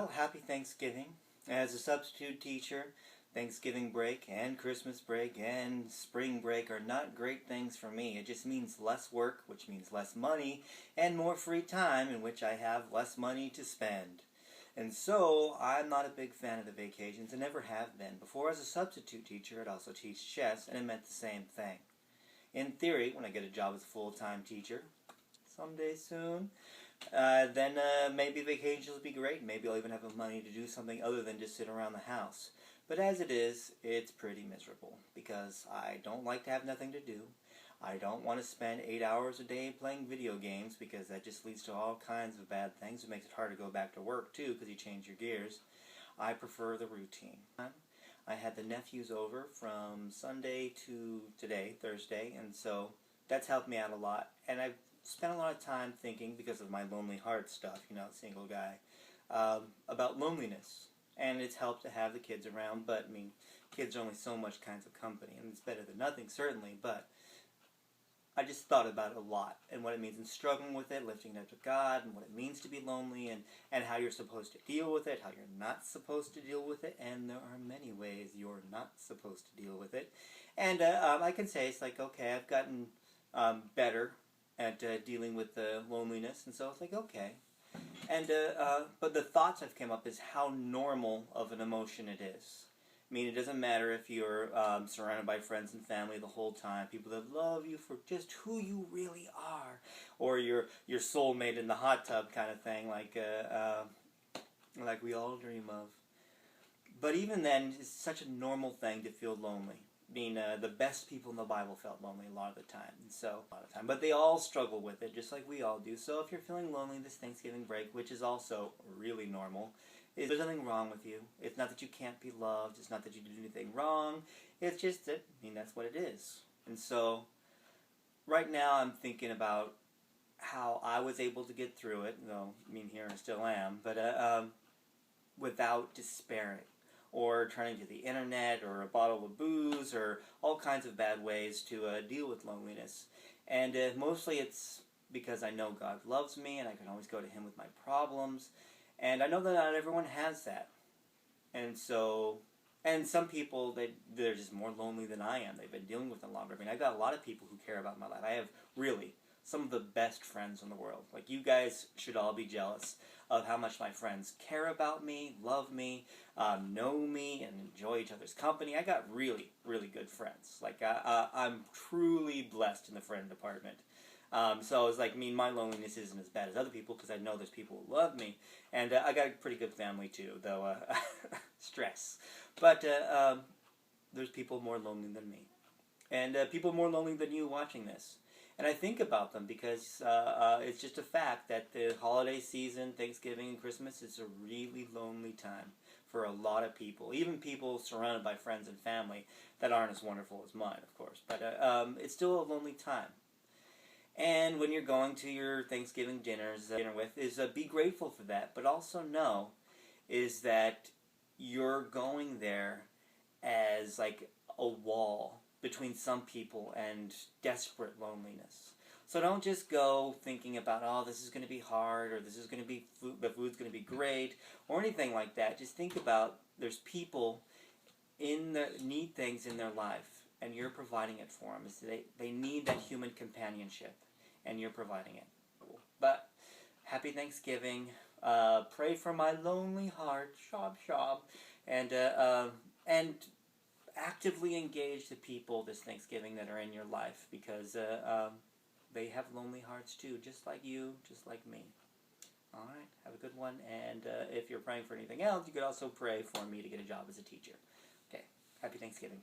Well, happy Thanksgiving. As a substitute teacher, Thanksgiving break and Christmas break and spring break are not great things for me. It just means less work, which means less money, and more free time in which I have less money to spend. And so, I'm not a big fan of the vacations and never have been. Before, as a substitute teacher, I'd also teach chess, and it meant the same thing. In theory, when I get a job as a full-time teacher, someday soon, then maybe vacations will be great. Maybe I'll even have the money to do something other than just sit around the house. But as it is, it's pretty miserable because I don't like to have nothing to do. I don't want to spend 8 hours a day playing video games because that just leads to all kinds of bad things. It makes it hard to go back to work too because you change your gears. I prefer the routine. I had the nephews over from Sunday to today, Thursday, and so that's helped me out a lot. And I've spent a lot of time thinking, because of my lonely heart stuff, you know, single guy, about loneliness. And it's helped to have the kids around, but, I mean, kids are only so much kinds of company, and it's better than nothing, certainly, but I just thought about it a lot, and what it means in struggling with it, lifting it up to God, and what it means to be lonely, and how you're supposed to deal with it, how you're not supposed to deal with it, and there are many ways you're not supposed to deal with it. And I can say, it's like, okay, I've gotten better at dealing with loneliness, and so it's like, okay. And but the thoughts that have come up is how normal of an emotion it is. I mean, it doesn't matter if you're surrounded by friends and family the whole time, people that love you for just who you really are, or your soulmate in the hot tub kind of thing, like we all dream of. But even then, it's such a normal thing to feel lonely. I mean, the best people in the Bible felt lonely a lot of the time, but they all struggle with it, just like we all do. So if you're feeling lonely this Thanksgiving break, which is also really normal, there's nothing wrong with you. It's not that you can't be loved. It's not that you did anything wrong. It's just that, I mean, that's what it is. And so, right now I'm thinking about how I was able to get through it, though, I mean, here I still am, but without despairing, or turning to the internet, or a bottle of booze, or all kinds of bad ways to deal with loneliness. And mostly it's because I know God loves me, and I can always go to Him with my problems. And I know that not everyone has that. And so, and some people, they're just more lonely than I am. They've been dealing with it longer. I mean, I've got a lot of people who care about my life. I have, really, some of the best friends in the world. Like, you guys should all be jealous of how much my friends care about me, love me, know me, and enjoy each other's company. I got really, really good friends. Like, I'm truly blessed in the friend department. So it's like, I mean, my loneliness isn't as bad as other people because I know there's people who love me. And I got a pretty good family too, though stress. But there's people more lonely than me. And people more lonely than you watching this. And I think about them because it's just a fact that the holiday season, Thanksgiving and Christmas, is a really lonely time for a lot of people. Even people surrounded by friends and family that aren't as wonderful as mine, of course. But it's still a lonely time. And when you're going to your Thanksgiving dinner with, be grateful for that, but also know is that you're going there as like a wall between some people and desperate loneliness. So don't just go thinking about, oh, this is going to be hard, or this is going to be the food's going to be great, or anything like that. Just think about there's people need things in their life, and you're providing it for them. They need that human companionship, and you're providing it. But happy Thanksgiving. Pray for my lonely heart, shob shob, and actively engage the people this Thanksgiving that are in your life, because they have lonely hearts too, just like you, just like me. Alright, have a good one, and if you're praying for anything else, you could also pray for me to get a job as a teacher. Okay, happy Thanksgiving.